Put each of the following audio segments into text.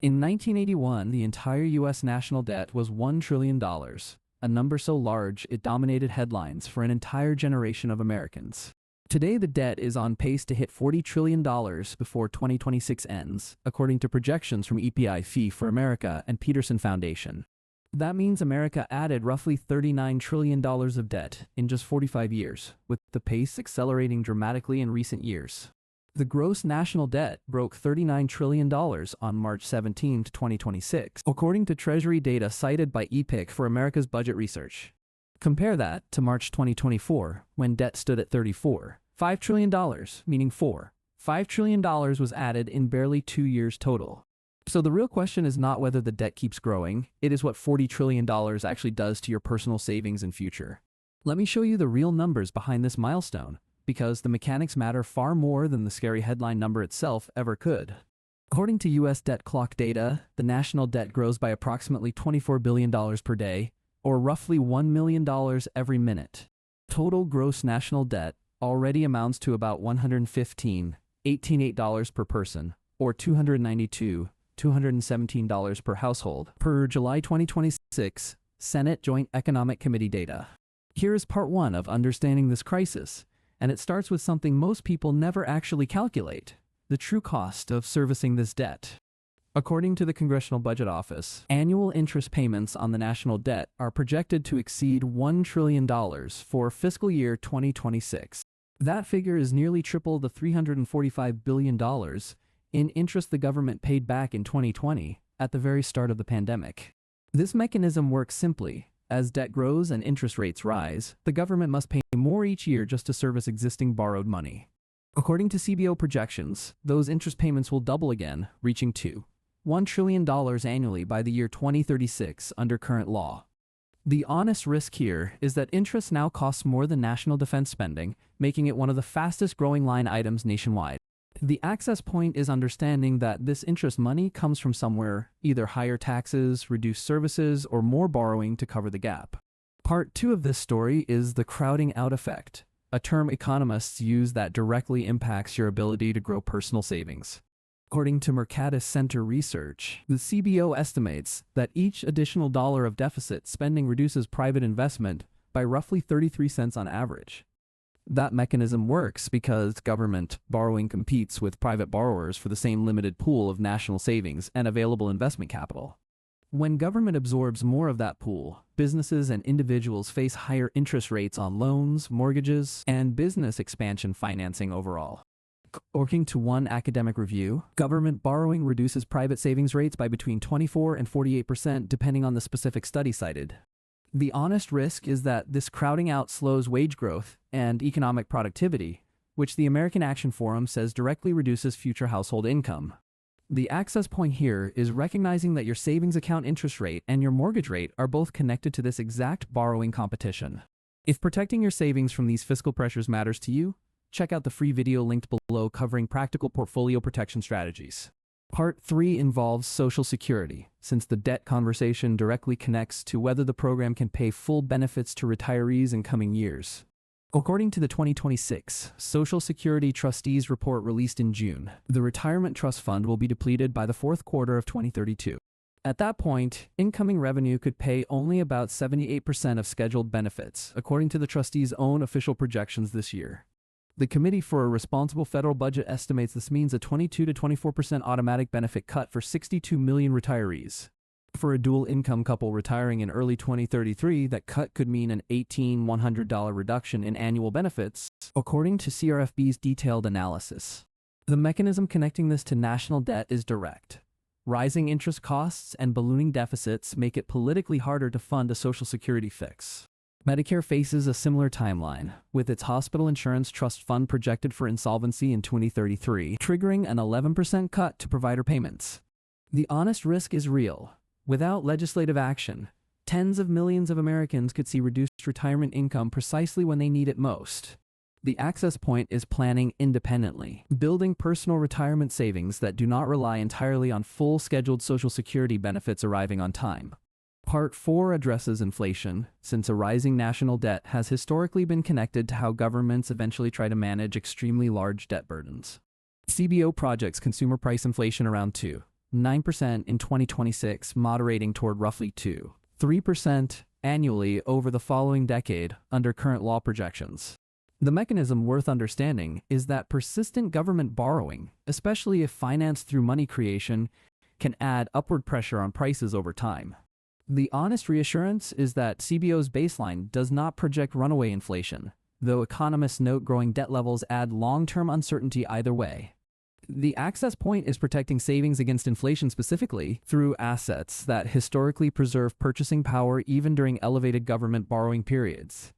In 1981, the entire U.S. national debt was $1 trillion, a number so large it dominated headlines for an entire generation of Americans. Today, the debt is on pace to hit $40 trillion before 2026 ends, according to projections from EPI for America and Peterson Foundation. That means America added roughly $39 trillion of debt in just 45 years, with the pace accelerating dramatically in recent years. The gross national debt broke $39 trillion on March 17, 2026, according to Treasury data cited by EPIC for America's budget research. Compare that to March 2024, when debt stood at $34.5 trillion, meaning $5 trillion was added in barely 2 years total. So the real question is not whether the debt keeps growing, it is what $40 trillion actually does to your personal savings and future. Let me show you the real numbers behind this milestone, because the mechanics matter far more than the scary headline number itself ever could. According to U.S. debt clock data, the national debt grows by approximately $24 billion per day, or roughly $1 million every minute. Total gross national debt already amounts to about $115.88 per person, or $217 per household, per July 2026 Senate Joint Economic Committee data. Here is part 1 of understanding this crisis, and it starts with something most people never actually calculate: the true cost of servicing this debt. According to the Congressional Budget Office, annual interest payments on the national debt are projected to exceed $1 trillion for fiscal year 2026. That figure is nearly triple the $345 billion in interest the government paid back in 2020 at the very start of the pandemic. This mechanism works simply. As debt grows and interest rates rise, the government must pay more each year just to service existing borrowed money. According to CBO projections, those interest payments will double again, reaching $1 trillion annually by the year 2036 under current law. The honest risk here is that interest now costs more than national defense spending, making it one of the fastest growing line items nationwide. The access point is understanding that this interest money comes from somewhere, either higher taxes, reduced services, or more borrowing to cover the gap. Part 2 of this story is the crowding out effect, a term economists use that directly impacts your ability to grow personal savings. According to Mercatus Center research, the CBO estimates that each additional dollar of deficit spending reduces private investment by roughly 33 cents on average. That mechanism works because government borrowing competes with private borrowers for the same limited pool of national savings and available investment capital. When government absorbs more of that pool, businesses and individuals face higher interest rates on loans, mortgages, and business expansion financing overall. According to one academic review, government borrowing reduces private savings rates by between 24% and 48% depending on the specific study cited. The honest risk is that this crowding out slows wage growth and economic productivity, which the American Action Forum says directly reduces future household income. The access point here is recognizing that your savings account interest rate and your mortgage rate are both connected to this exact borrowing competition. If protecting your savings from these fiscal pressures matters to you, check out the free video linked below covering practical portfolio protection strategies. Part 3 involves Social Security, since the debt conversation directly connects to whether the program can pay full benefits to retirees in coming years. According to the 2026 Social Security Trustees Report released in June, the Retirement Trust Fund will be depleted by the fourth quarter of 2032. At that point, incoming revenue could pay only about 78% of scheduled benefits, according to the trustees' own official projections this year. The Committee for a Responsible Federal Budget estimates this means a 22 to 24% automatic benefit cut for 62 million retirees. For a dual-income couple retiring in early 2033, that cut could mean an $1,100 reduction in annual benefits, according to CRFB's detailed analysis. The mechanism connecting this to national debt is direct. Rising interest costs and ballooning deficits make it politically harder to fund a Social Security fix. Medicare faces a similar timeline, with its hospital insurance trust fund projected for insolvency in 2033, triggering an 11% cut to provider payments. The honest risk is real. Without legislative action, tens of millions of Americans could see reduced retirement income precisely when they need it most. The access point is planning independently, building personal retirement savings that do not rely entirely on full scheduled Social Security benefits arriving on time. Part 4 addresses inflation, since a rising national debt has historically been connected to how governments eventually try to manage extremely large debt burdens. CBO projects consumer price inflation around 9% in 2026, moderating toward roughly 2-3% annually over the following decade under current law projections. The mechanism worth understanding is that persistent government borrowing, especially if financed through money creation, can add upward pressure on prices over time. The honest reassurance is that CBO's baseline does not project runaway inflation, though economists note growing debt levels add long-term uncertainty either way. The access point is protecting savings against inflation specifically through assets that historically preserve purchasing power even during elevated government borrowing periods.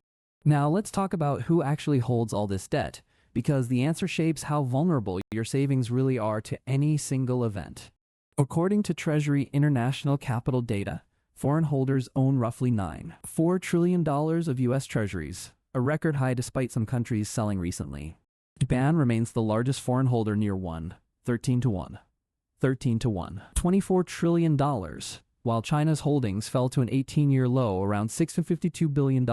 Now let's talk about who actually holds all this debt, because the answer shapes how vulnerable your savings really are to any single event. According to Treasury International Capital data, foreign holders own roughly $9.4 trillion of U.S. Treasuries, a record high despite some countries selling recently. Japan remains the largest foreign holder near 13 to 1. $24 trillion, while China's holdings fell to an 18-year low around $652 billion.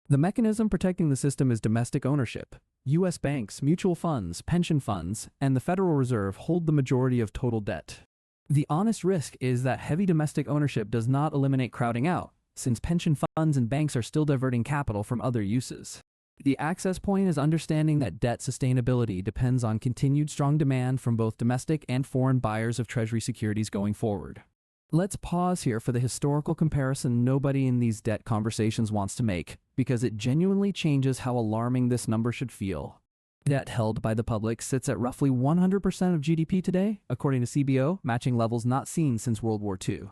The mechanism protecting the system is domestic ownership. U.S. banks, mutual funds, pension funds, and the Federal Reserve hold the majority of total debt. The honest risk is that heavy domestic ownership does not eliminate crowding out, since pension funds and banks are still diverting capital from other uses. The access point is understanding that debt sustainability depends on continued strong demand from both domestic and foreign buyers of Treasury securities going forward. Let's pause here for the historical comparison nobody in these debt conversations wants to make, because it genuinely changes how alarming this number should feel. Debt held by the public sits at roughly 100% of GDP today, according to CBO, matching levels not seen since World War II.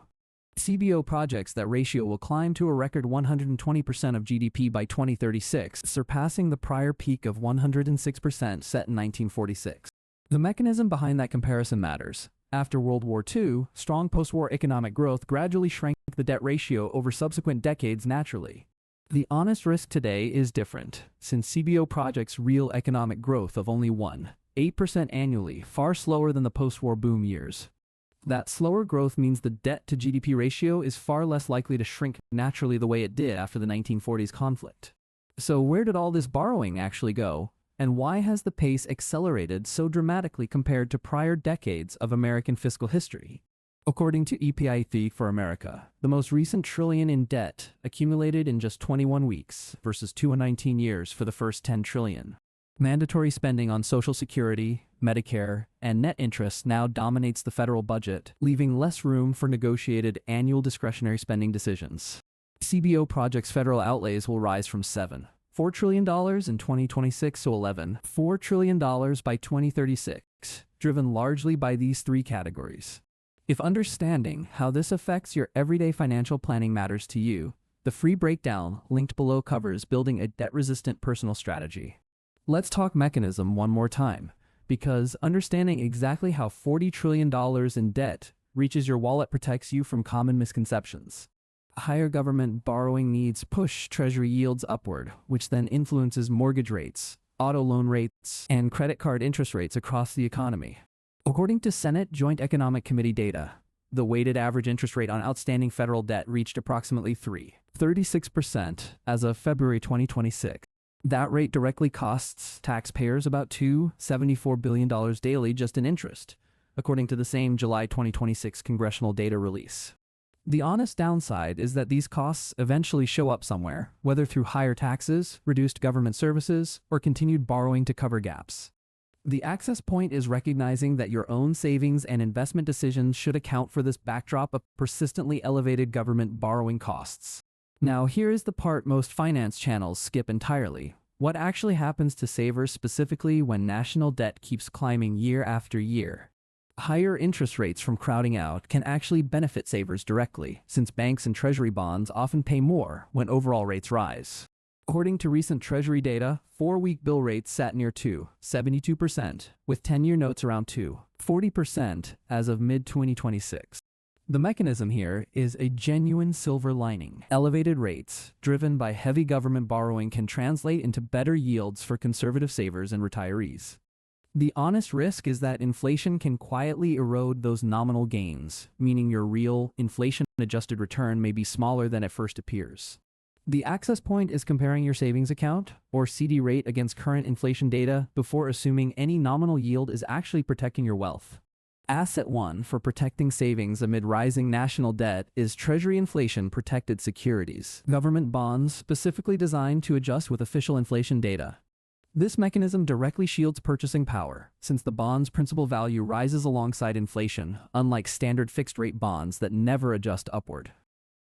CBO projects that ratio will climb to a record 120% of GDP by 2036, surpassing the prior peak of 106% set in 1946. The mechanism behind that comparison matters. After World War II, strong post-war economic growth gradually shrank the debt ratio over subsequent decades naturally. The honest risk today is different, since CBO projects real economic growth of only 1.8% annually, far slower than the post-war boom years. That slower growth means the debt-to-GDP ratio is far less likely to shrink naturally the way it did after the 1940s conflict. So where did all this borrowing actually go, and why has the pace accelerated so dramatically compared to prior decades of American fiscal history? According to EPIT for America, the most recent trillion in debt accumulated in just 21 weeks versus 219 years for the first 10 trillion. Mandatory spending on Social Security, Medicare, and net interest now dominates the federal budget, leaving less room for negotiated annual discretionary spending decisions. CBO projects' federal outlays will rise from $7.4 trillion in 2026 to $11.4 trillion by 2036, driven largely by these three categories. If understanding how this affects your everyday financial planning matters to you, the free breakdown linked below covers building a debt-resistant personal strategy. Let's talk mechanism one more time, because understanding exactly how $40 trillion in debt reaches your wallet protects you from common misconceptions. Higher government borrowing needs push Treasury yields upward, which then influences mortgage rates, auto loan rates, and credit card interest rates across the economy. According to Senate Joint Economic Committee data, the weighted average interest rate on outstanding federal debt reached approximately 3.36% as of February 2026. That rate directly costs taxpayers about $274 billion daily just in interest, according to the same July 2026 congressional data release. The honest downside is that these costs eventually show up somewhere, whether through higher taxes, reduced government services, or continued borrowing to cover gaps. The access point is recognizing that your own savings and investment decisions should account for this backdrop of persistently elevated government borrowing costs. Now, here is the part most finance channels skip entirely. What actually happens to savers specifically when national debt keeps climbing year after year? Higher interest rates from crowding out can actually benefit savers directly, since banks and Treasury bonds often pay more when overall rates rise. According to recent Treasury data, 4-week bill rates sat near 2.72%, with 10-year notes around 2.40% as of mid-2026. The mechanism here is a genuine silver lining. Elevated rates, driven by heavy government borrowing, can translate into better yields for conservative savers and retirees. The honest risk is that inflation can quietly erode those nominal gains, meaning your real, inflation-adjusted return may be smaller than it first appears. The access point is comparing your savings account, or CD rate, against current inflation data before assuming any nominal yield is actually protecting your wealth. Asset 1 for protecting savings amid rising national debt is Treasury inflation-protected securities, government bonds specifically designed to adjust with official inflation data. This mechanism directly shields purchasing power, since the bond's principal value rises alongside inflation, unlike standard fixed-rate bonds that never adjust upward.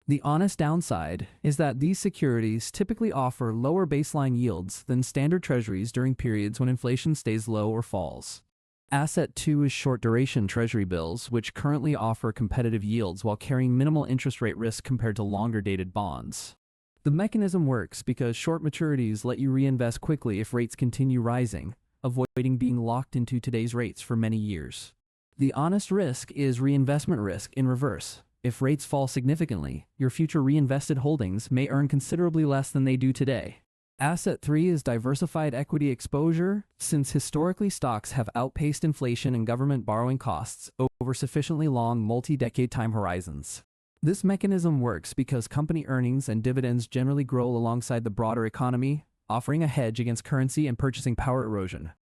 The honest downside is that these securities typically offer lower baseline yields than standard treasuries during periods when inflation stays low or falls. Asset 2 is short-duration treasury bills, which currently offer competitive yields while carrying minimal interest rate risk compared to longer-dated bonds. The mechanism works because short maturities let you reinvest quickly if rates continue rising, avoiding being locked into today's rates for many years. The honest risk is reinvestment risk in reverse. If rates fall significantly, your future reinvested holdings may earn considerably less than they do today. Asset 3 is diversified equity exposure, since historically stocks have outpaced inflation and government borrowing costs over sufficiently long multi-decade time horizons. This mechanism works because company earnings and dividends generally grow alongside the broader economy, offering a hedge against currency and purchasing power erosion.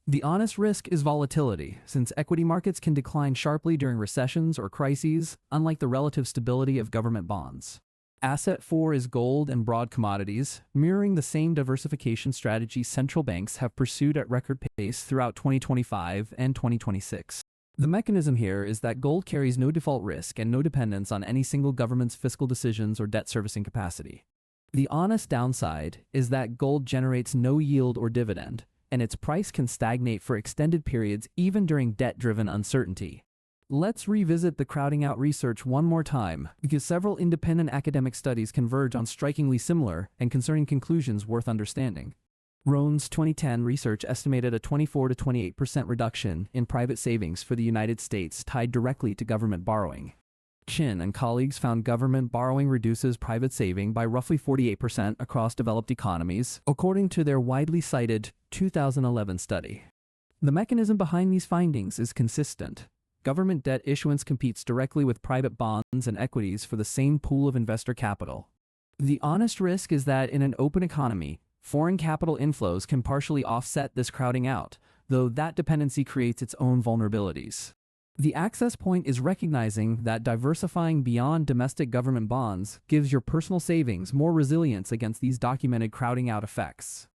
The honest risk is volatility, since equity markets can decline sharply during recessions or crises, unlike the relative stability of government bonds. Asset 4 is gold and broad commodities, mirroring the same diversification strategy central banks have pursued at record pace throughout 2025 and 2026. The mechanism here is that gold carries no default risk and no dependence on any single government's fiscal decisions or debt servicing capacity. The honest downside is that gold generates no yield or dividend, and its price can stagnate for extended periods even during debt-driven uncertainty. Let's revisit the crowding out research one more time, because several independent academic studies converge on strikingly similar and concerning conclusions worth understanding. Rohn's 2010 research estimated a 24 to 28% reduction in private savings for the United States tied directly to government borrowing. Chin and colleagues found government borrowing reduces private saving by roughly 48% across developed economies, according to their widely cited 2011 study. The mechanism behind these findings is consistent. Government debt issuance competes directly with private bonds and equities for the same pool of investor capital. The honest risk is that in an open economy, foreign capital inflows can partially offset this crowding out, though that dependency creates its own vulnerabilities. The access point is recognizing that diversifying beyond domestic government bonds gives your personal savings more resilience against these documented crowding out effects.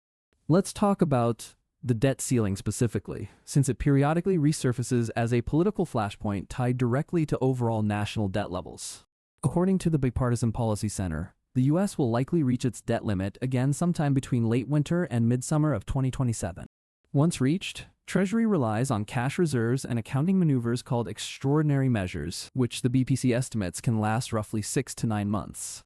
Let's talk about the debt ceiling specifically, since it periodically resurfaces as a political flashpoint tied directly to overall national debt levels. According to the Bipartisan Policy Center, the U.S. will likely reach its debt limit again sometime between late winter and midsummer of 2027. Once reached, Treasury relies on cash reserves and accounting maneuvers called extraordinary measures, which the BPC estimates can last roughly 6 to 9 months.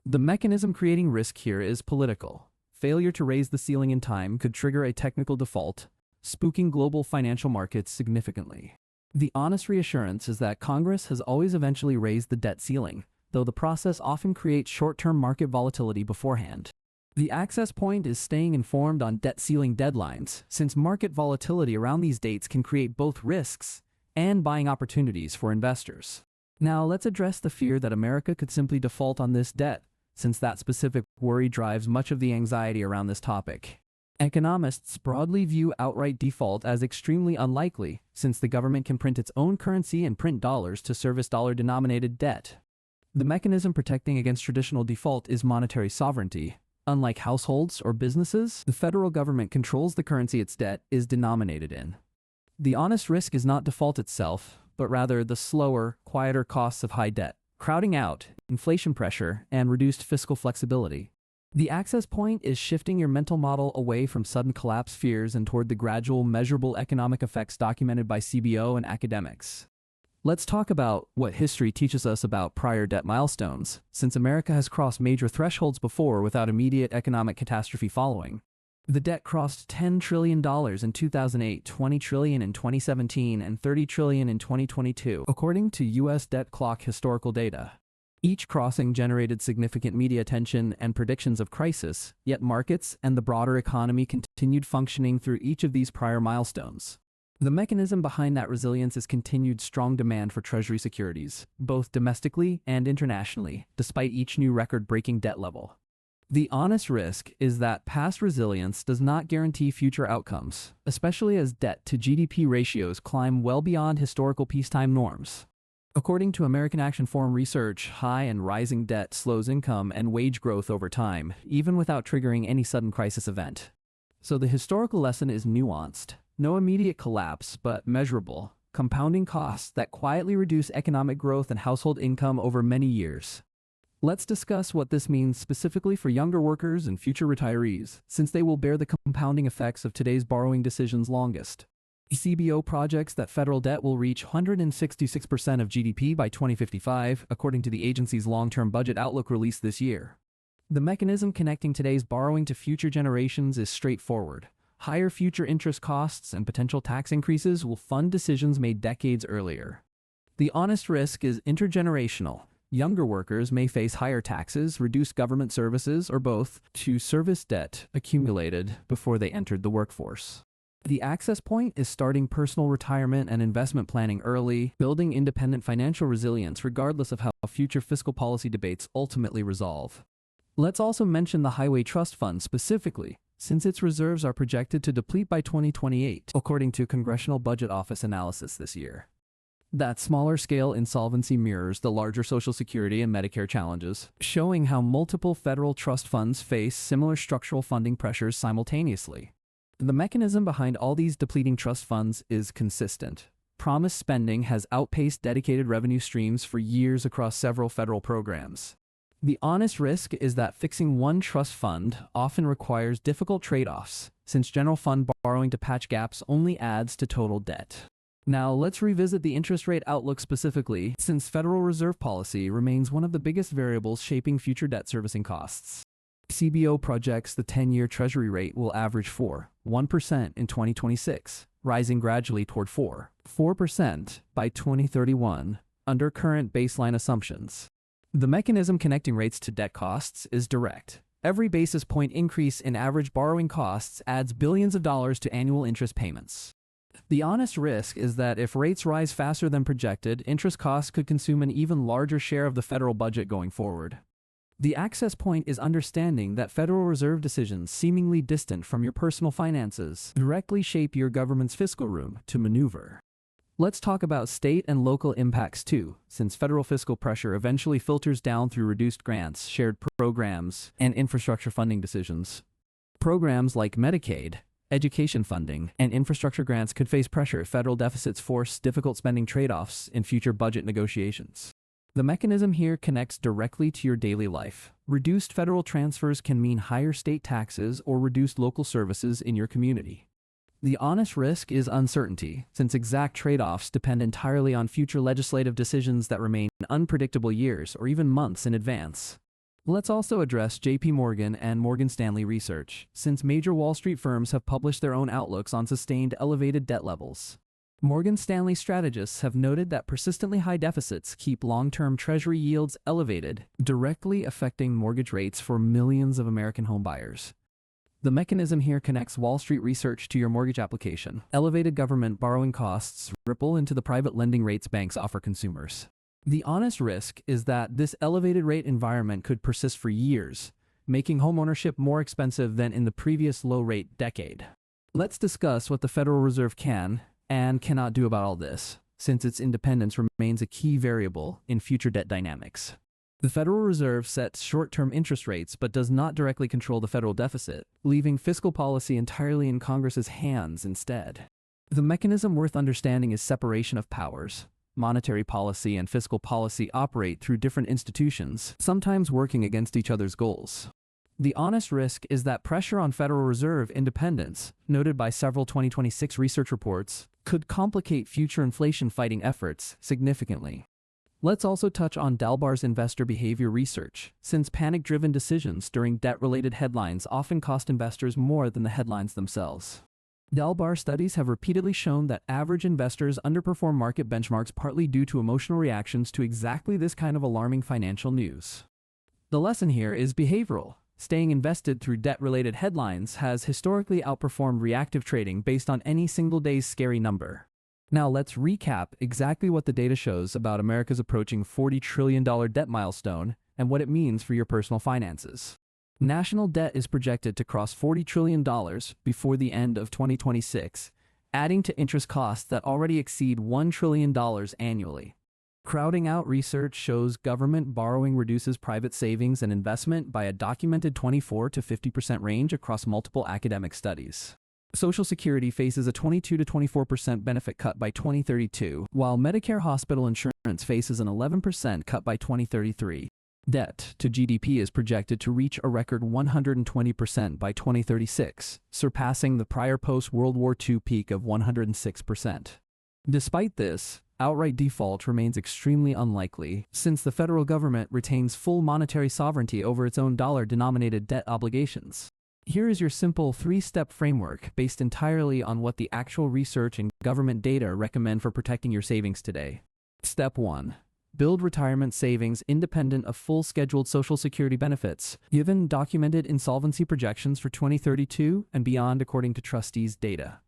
The mechanism creating risk here is political. Failure to raise the ceiling in time could trigger a technical default, spooking global financial markets significantly. The honest reassurance is that Congress has always eventually raised the debt ceiling, though the process often creates short-term market volatility beforehand. The access point is staying informed on debt ceiling deadlines, since market volatility around these dates can create both risks and buying opportunities for investors. Now let's address the fear that America could simply default on this debt, since that specific worry drives much of the anxiety around this topic. Economists broadly view outright default as extremely unlikely, since the government can print its own currency and print dollars to service dollar-denominated debt. The mechanism protecting against traditional default is monetary sovereignty. Unlike households or businesses, the federal government controls the currency its debt is denominated in. The honest risk is not default itself, but rather the slower, quieter costs of high debt, crowding out, inflation pressure, and reduced fiscal flexibility. The access point is shifting your mental model away from sudden collapse fears and toward the gradual, measurable economic effects documented by CBO and academics. Let's talk about what history teaches us about prior debt milestones, since America has crossed major thresholds before without immediate economic catastrophe following. The debt crossed $10 trillion in 2008, $20 trillion in 2017, and $30 trillion in 2022, according to U.S. debt clock historical data. Each crossing generated significant media attention and predictions of crisis, yet markets and the broader economy continued functioning through each of these prior milestones. The mechanism behind that resilience is continued strong demand for Treasury securities, both domestically and internationally, despite each new record-breaking debt level. The honest risk is that past resilience does not guarantee future outcomes, especially as debt to GDP ratios climb well beyond historical peacetime norms. According to American Action Forum research, high and rising debt slows income and wage growth over time, even without triggering any sudden crisis event. So the historical lesson is nuanced. No immediate collapse, but measurable, compounding costs that quietly reduce economic growth and household income over many years. Let's discuss what this means specifically for younger workers and future retirees, since they will bear the compounding effects of today's borrowing decisions longest. CBO projects that federal debt will reach 166% of GDP by 2055, according to the agency's long-term budget outlook released this year. The mechanism connecting today's borrowing to future generations is straightforward. Higher future interest costs and potential tax increases will fund decisions made decades earlier. The honest risk is intergenerational. Younger workers may face higher taxes, reduced government services, or both, to service debt accumulated before they entered the workforce. The access point is starting personal retirement and investment planning early, building independent financial resilience regardless of how future fiscal policy debates ultimately resolve. Let's also mention the Highway Trust Fund specifically, since its reserves are projected to deplete by 2028, according to Congressional Budget Office analysis this year. That smaller-scale insolvency mirrors the larger Social Security and Medicare challenges, showing how multiple federal trust funds face similar structural funding pressures simultaneously. The mechanism behind all these depleting trust funds is consistent. Promised spending has outpaced dedicated revenue streams for years across several federal programs. The honest risk is that fixing one trust fund often requires difficult trade-offs, since general fund borrowing to patch gaps only adds to total debt. Now, let's revisit the interest rate outlook specifically, since Federal Reserve policy remains one of the biggest variables shaping future debt servicing costs. CBO projects the 10-year Treasury rate will average 4.1% in 2026, rising gradually toward 4% by 2031, under current baseline assumptions. The mechanism connecting rates to debt costs is direct. Every basis point increase in average borrowing costs adds billions of dollars to annual interest payments. The honest risk is that if rates rise faster than projected, interest costs could consume an even larger share of the federal budget going forward. The access point is understanding that Federal Reserve decisions seemingly distant from your personal finances directly shape your government's fiscal room to maneuver. Let's talk about state and local impacts too, since federal fiscal pressure eventually filters down through reduced grants, shared programs, and infrastructure funding decisions. Programs like Medicaid, education funding, and infrastructure grants could face pressure if federal deficits force difficult spending trade-offs in future budget negotiations. The mechanism here connects directly to your daily life. Reduced federal transfers can mean higher state taxes or reduced local services in your community. The honest risk is uncertainty, since exact trade-offs depend entirely on future legislative decisions that remain unpredictable years or even months in advance. Let's also address JP Morgan and Morgan Stanley research, since major Wall Street firms have published their own outlooks on sustained elevated debt levels. Morgan Stanley strategists have noted that persistently high deficits keep long-term Treasury yields elevated, directly affecting mortgage rates for millions of American homebuyers. The mechanism here connects Wall Street research to your mortgage application. Elevated government borrowing costs ripple into the private lending rates banks offer consumers. The honest risk is that this elevated rate environment could persist for years, making homeownership more expensive than in the previous low-rate decade. Let's discuss what the Federal Reserve can and cannot do about all this, since its independence remains a key variable in future debt dynamics. The Federal Reserve sets short-term interest rates but does not directly control the federal deficit, leaving fiscal policy entirely in Congress's hands instead. The mechanism worth understanding is separation of powers. Monetary policy and fiscal policy operate through different institutions, sometimes working against each other's goals. The honest risk is that pressure on Federal Reserve independence, noted by several 2026 research reports, could complicate future inflation-fighting efforts significantly. Let's also touch on Dalbar's investor behavior research, since panic-driven decisions during debt-related headlines often cost investors more than the headlines themselves. Dalbar studies have repeatedly shown that average investors underperform market benchmarks partly due to emotional reactions to exactly this kind of alarming financial news. The lesson here is behavioral. Staying invested through debt-related headlines has historically outperformed reactive trading based on any single day's scary number. Now let's recap exactly what the data shows about America's approaching $40 trillion debt milestone and what it means for your personal finances. National debt is projected to cross $40 trillion before the end of 2026, adding to interest costs that already exceed $1 trillion annually. Crowding out research shows government borrowing reduces private savings and investment by a documented 24 to 50% range across multiple academic studies. Social Security faces a 22 to 24% benefit cut by 2032, while Medicare hospital insurance faces an 11% cut by 2033. Debt to GDP is projected to reach a record 120% by 2036, surpassing the prior post-World War II peak of 106%. Despite this, outright default remains extremely unlikely, since the federal government retains full monetary sovereignty over its own dollar-denominated debt obligations. Here is your simple three-step framework based entirely on what the actual research and government data recommend for protecting your savings today. Step 1. Build retirement savings independent of full scheduled Social Security benefits, given documented insolvency projections for 2032 and beyond according to trustees' data.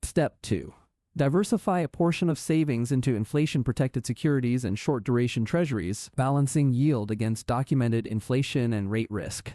Step 2. Diversify a portion of savings into inflation-protected securities and short-duration treasuries, balancing yield against documented inflation and rate risk.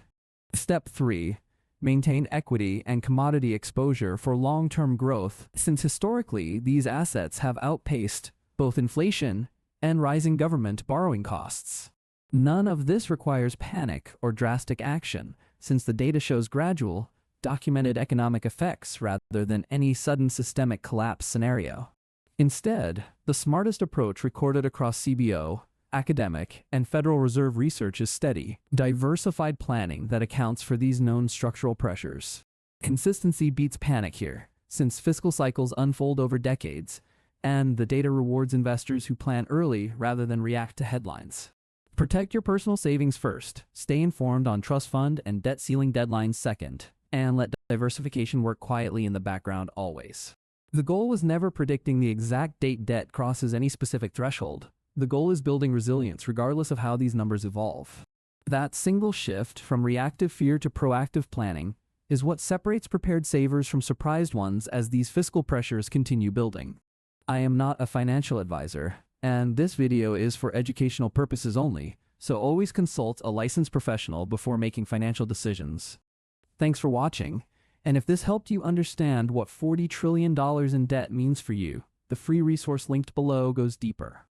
Step 3. Maintain equity and commodity exposure for long-term growth, since historically these assets have outpaced both inflation and rising government borrowing costs. None of this requires panic or drastic action, since the data shows gradual, documented economic effects rather than any sudden systemic collapse scenario. Instead, the smartest approach recorded across CBO, academic, and Federal Reserve research is steady, diversified planning that accounts for these known structural pressures. Consistency beats panic here, since fiscal cycles unfold over decades, and the data rewards investors who plan early rather than react to headlines. Protect your personal savings first, stay informed on trust fund and debt ceiling deadlines second, and let diversification work quietly in the background always. The goal was never predicting the exact date debt crosses any specific threshold. The goal is building resilience regardless of how these numbers evolve. That single shift from reactive fear to proactive planning is what separates prepared savers from surprised ones as these fiscal pressures continue building. I am not a financial advisor, and this video is for educational purposes only, so always consult a licensed professional before making financial decisions. Thanks for watching, and if this helped you understand what $40 trillion in debt means for you, the free resource linked below goes deeper.